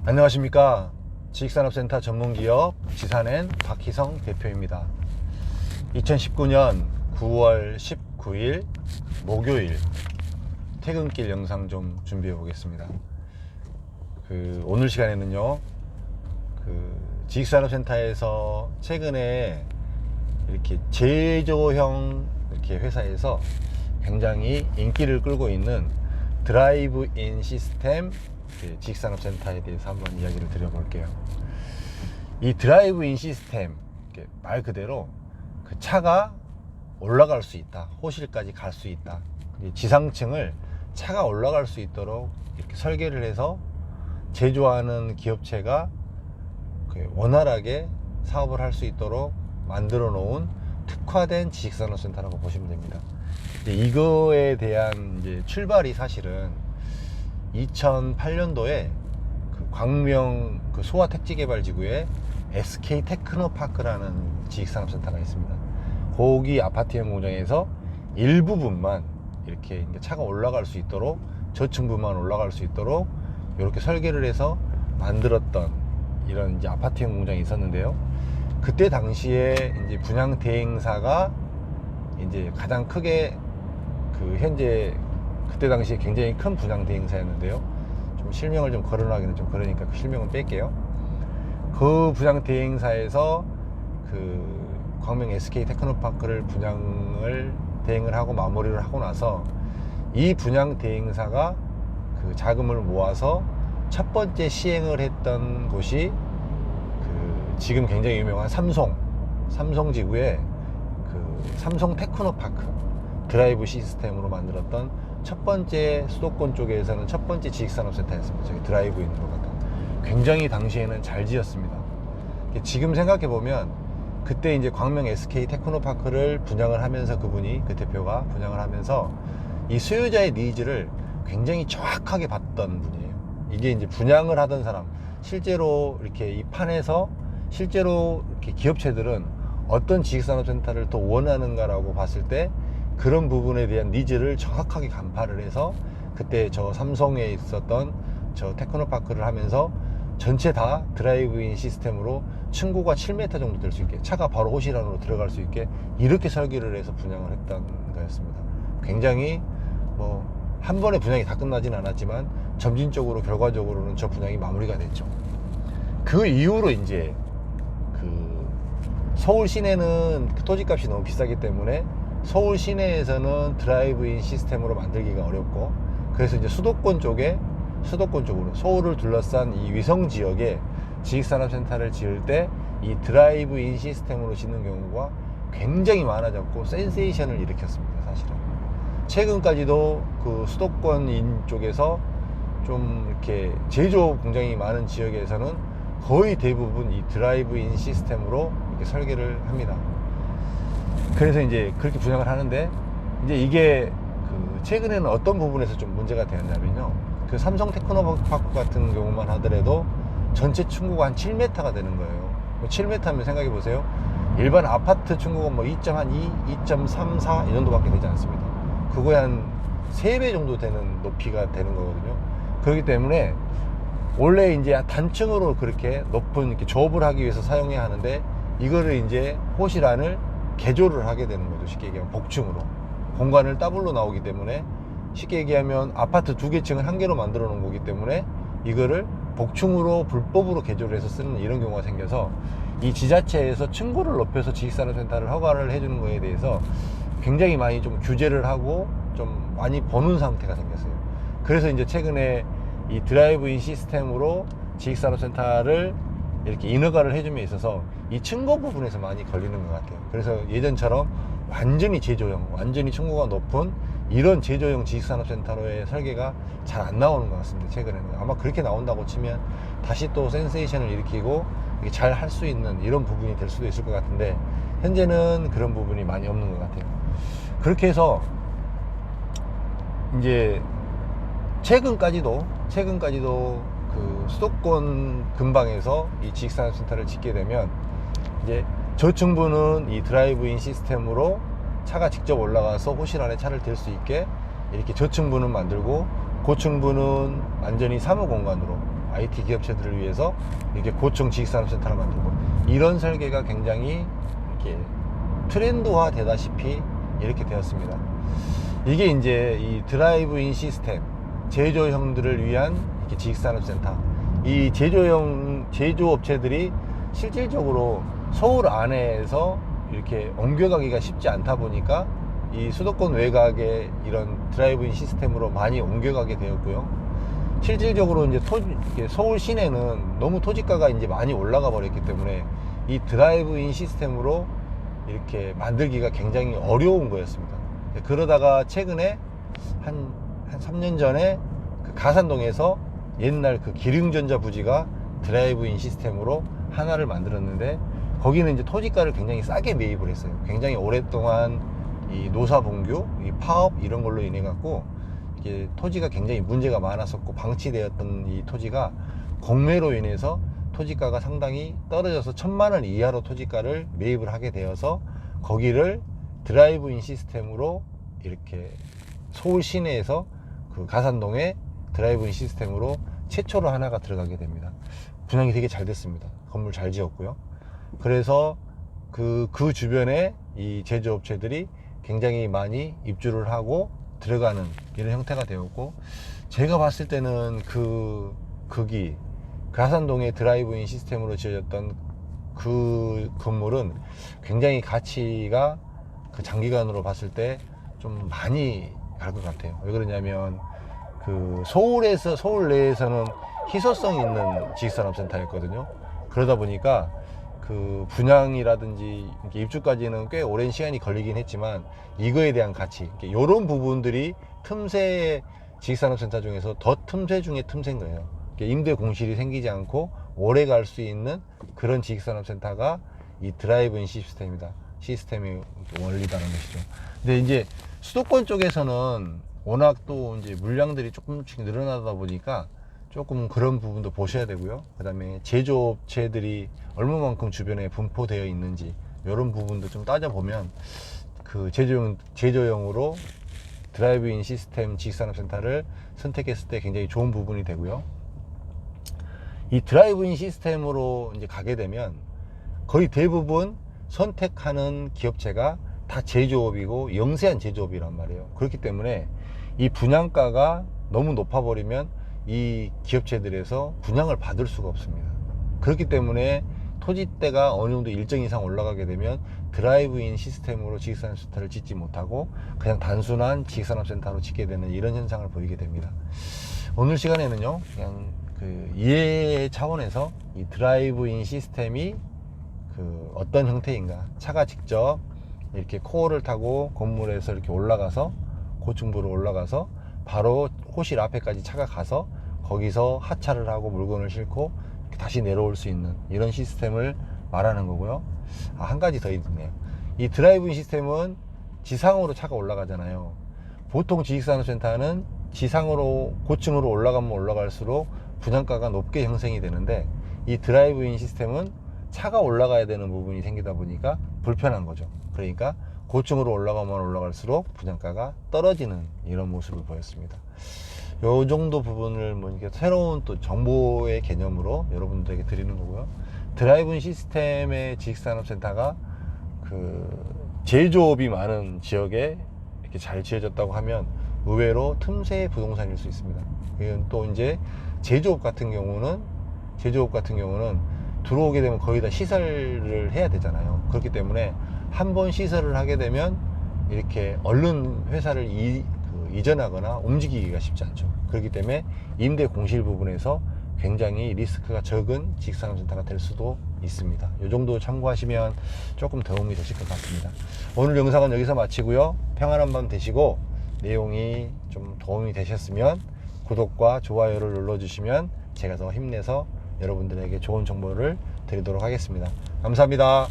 안녕하십니까. 지식산업센터 전문기업 지산엔 박희성 대표입니다. 2019년 9월 19일 목요일 퇴근길 영상 좀 준비해 보겠습니다. 오늘 시간에는요, 지식산업센터에서 최근에 이렇게 제조형 이렇게 회사에서 굉장히 인기를 끌고 있는 드라이브인 시스템 지식산업센터에 대해서 한번 이야기를 드려볼게요. 이 드라이브인 시스템, 말 그대로 그 차가 올라갈 수 있다, 호실까지 갈 수 있다, 지상층을 차가 올라갈 수 있도록 이렇게 설계를 해서 제조하는 기업체가 원활하게 사업을 할 수 있도록 만들어 놓은 특화된 지식산업센터라고 보시면 됩니다. 이거에 대한 이제 출발이 사실은 2008년도에 광명 소아택지개발지구에 SK 테크노파크라는 지식산업센터가 있습니다. 거기 아파트형 공장에서 일부분만 이렇게 차가 올라갈 수 있도록, 저층부만 올라갈 수 있도록 이렇게 설계를 해서 만들었던 이런 이제 아파트형 공장이 있었는데요. 그때 당시에 이제 분양 대행사가 이제 가장 크게 현재 그때 당시에 굉장히 큰 분양 대행사였는데요. 좀 실명을 좀 거론하기는 좀 그러니까 그 실명은 뺄게요. 그 분양 대행사에서 광명 SK 테크노파크를 대행을 하고 마무리를 하고 나서 이 분양 대행사가 자금을 모아서 첫 번째 시행을 했던 곳이 지금 굉장히 유명한 삼성지구의 삼성 테크노파크 드라이브 시스템으로 만들었던 첫 번째 수도권 쪽에서는 첫 번째 지식산업센터였습니다. 저기 드라이브인으로 갔던 굉장히 당시에는 잘 지었습니다. 지금 생각해 보면 그때 이제 광명 SK 테크노파크를 분양을 하면서 그 대표가 분양을 하면서 이 수요자의 니즈를 굉장히 정확하게 봤던 분이에요. 이게 이제 분양을 하던 사람, 실제로 이렇게 이 판에서 실제로 이렇게 기업체들은 어떤 지식산업센터를 더 원하는가라고 봤을 때 그런 부분에 대한 니즈를 정확하게 간파를 해서 그때 저 삼성에 있었던 저 테크노파크를 하면서 전체 다 드라이브인 시스템으로 층고가 7m 정도 될 수 있게, 차가 바로 호실 안으로 들어갈 수 있게 이렇게 설계를 해서 분양을 했던 거였습니다. 굉장히 한 번에 분양이 다 끝나진 않았지만 점진적으로 결과적으로는 저 분양이 마무리가 됐죠. 그 이후로 이제 서울 시내는 토지값이 너무 비싸기 때문에 서울 시내에서는 드라이브인 시스템으로 만들기가 어렵고, 그래서 이제 수도권 쪽으로 서울을 둘러싼 이 위성 지역에 지식산업센터를 지을 때 이 드라이브인 시스템으로 짓는 경우가 굉장히 많아졌고 센세이션을 일으켰습니다. 사실은 최근까지도 수도권인 쪽에서 좀 이렇게 제조 공장이 많은 지역에서는 거의 대부분 이 드라이브인 시스템으로 이렇게 설계를 합니다. 그래서 이제 그렇게 분양을 하는데, 이제 이게 최근에는 어떤 부분에서 좀 문제가 되었냐면요, 삼성 테크노파크 같은 경우만 하더라도 전체 층고가 한 7m가 되는 거예요. 7m면 생각해 보세요. 일반 아파트 층고가 2.2, 2.34 이 정도밖에 되지 않습니다. 그거에 한 3배 정도 되는 높이가 되는 거거든요. 그렇기 때문에 원래 이제 단층으로 그렇게 높은 이렇게 조업을 하기 위해서 사용해야 하는데, 이거를 이제 호실 안을 개조를 하게 되는 거죠. 쉽게 얘기하면 복층으로 공간을 더블로 나오기 때문에, 쉽게 얘기하면 아파트 2개 층을 1개로 만들어 놓은 거기 때문에 이거를 복층으로 불법으로 개조를 해서 쓰는 이런 경우가 생겨서 이 지자체에서 층고를 높여서 지식산업센터를 허가를 해주는 거에 대해서 굉장히 많이 좀 규제를 하고 좀 많이 버는 상태가 생겼어요. 그래서 이제 최근에 이 드라이브인 시스템으로 지식산업센터를 이렇게 인허가를 해줌에 있어서 이 층고 부분에서 많이 걸리는 것 같아요. 그래서 예전처럼 완전히 제조형, 완전히 층고가 높은 이런 제조형 지식산업센터로의 설계가 잘 안 나오는 것 같습니다. 최근에는 아마 그렇게 나온다고 치면 다시 또 센세이션을 일으키고 잘 할 수 있는 이런 부분이 될 수도 있을 것 같은데, 현재는 그런 부분이 많이 없는 것 같아요. 그렇게 해서 이제 최근까지도 수도권 근방에서 이 지식산업센터를 짓게 되면 이제 저층부는 이 드라이브인 시스템으로 차가 직접 올라가서 호실 안에 차를 댈 수 있게 이렇게 저층부는 만들고, 고층부는 완전히 사무 공간으로 IT 기업체들을 위해서 이렇게 고층 지식산업센터를 만들고, 이런 설계가 굉장히 이렇게 트렌드화 되다시피 이렇게 되었습니다. 이게 이제 이 드라이브인 시스템, 제조형들을 위한 이렇게 지식산업센터. 이 제조업체들이 실질적으로 서울 안에서 이렇게 옮겨가기가 쉽지 않다 보니까 이 수도권 외곽에 이런 드라이브인 시스템으로 많이 옮겨가게 되었고요. 실질적으로 이제 서울 시내는 너무 토지가가 이제 많이 올라가 버렸기 때문에 이 드라이브인 시스템으로 이렇게 만들기가 굉장히 어려운 거였습니다. 그러다가 최근에 한 3년 전에 그 가산동에서 옛날 그 기흥전자 부지가 드라이브인 시스템으로 하나를 만들었는데, 거기는 이제 토지가를 굉장히 싸게 매입을 했어요. 굉장히 오랫동안 이 노사봉규, 이 파업 이런 걸로 인해 갖고 이게 토지가 굉장히 문제가 많았었고, 방치되었던 이 토지가 공매로 인해서 토지가가 상당히 떨어져서 1,000만 원 이하로 토지가를 매입을 하게 되어서 거기를 드라이브인 시스템으로 이렇게 서울 시내에서 그 가산동에 드라이브인 시스템으로 최초로 하나가 들어가게 됩니다. 분양이 되게 잘 됐습니다. 건물 잘 지었고요. 그래서 그 주변에 이 제조업체들이 굉장히 많이 입주를 하고 들어가는 이런 형태가 되었고, 제가 봤을 때는 거기 가산동의 드라이브인 시스템으로 지어졌던 그 건물은 굉장히 가치가 그 장기간으로 봤을 때 좀 많이 갈 것 같아요. 왜 그러냐면 그 서울 내에서는 희소성 있는 지식산업센터였거든요. 그러다 보니까 그 분양이라든지 입주까지는 꽤 오랜 시간이 걸리긴 했지만 이거에 대한 가치, 이런 부분들이 틈새 지식산업센터 중에서 더 틈새 중에 틈새인 거예요. 임대 공실이 생기지 않고 오래 갈 수 있는 그런 지식산업센터가 이 드라이브인 시스템의 원리라는 것이죠. 근데 이제 수도권 쪽에서는 워낙 또 이제 물량들이 조금씩 늘어나다 보니까 조금 그런 부분도 보셔야 되고요. 그 다음에 제조업체들이 얼마만큼 주변에 분포되어 있는지 이런 부분도 좀 따져보면 그 제조용으로 드라이브인 시스템 지식산업센터를 선택했을 때 굉장히 좋은 부분이 되고요. 이 드라이브인 시스템으로 이제 가게 되면 거의 대부분 선택하는 기업체가 다 제조업이고 영세한 제조업이란 말이에요. 그렇기 때문에 이 분양가가 너무 높아 버리면 이 기업체들에서 분양을 받을 수가 없습니다. 그렇기 때문에 토지대가 어느 정도 일정 이상 올라가게 되면 드라이브인 시스템으로 지식산업센터를 짓지 못하고 그냥 단순한 지식산업센터로 짓게 되는 이런 현상을 보이게 됩니다. 오늘 시간에는요, 그냥 그 이해 차원에서 이 드라이브인 시스템이 그 어떤 형태인가, 차가 직접 이렇게 코어를 타고 건물에서 이렇게 올라가서 고층부로 올라가서 바로 호실 앞에까지 차가 가서 거기서 하차를 하고 물건을 싣고 다시 내려올 수 있는 이런 시스템을 말하는 거고요. 한 가지 더 있네요. 이 드라이브인 시스템은 지상으로 차가 올라가잖아요. 보통 지식산업센터는 지상으로 고층으로 올라가면 올라갈수록 분양가가 높게 형성이 되는데, 이 드라이브인 시스템은 차가 올라가야 되는 부분이 생기다 보니까 불편한 거죠. 그러니까 고층으로 올라가면 올라갈수록 분양가가 떨어지는 이런 모습을 보였습니다. 요 정도 부분을 뭐 이렇게 새로운 또 정보의 개념으로 여러분들에게 드리는 거고요. 드라이브인 시스템의 지식산업센터가 그 제조업이 많은 지역에 이렇게 잘 지어졌다고 하면 의외로 틈새 부동산일 수 있습니다. 이건 또 이제 제조업 같은 경우는 들어오게 되면 거의 다 시설을 해야 되잖아요. 그렇기 때문에 한번 시설을 하게 되면 이렇게 얼른 회사를 이전하거나 움직이기가 쉽지 않죠. 그렇기 때문에 임대 공실 부분에서 굉장히 리스크가 적은 지식산업센터가 될 수도 있습니다. 이 정도 참고하시면 조금 도움이 되실 것 같습니다. 오늘 영상은 여기서 마치고요. 평안한 밤 되시고, 내용이 좀 도움이 되셨으면 구독과 좋아요를 눌러주시면 제가 더 힘내서 여러분들에게 좋은 정보를 드리도록 하겠습니다. 감사합니다.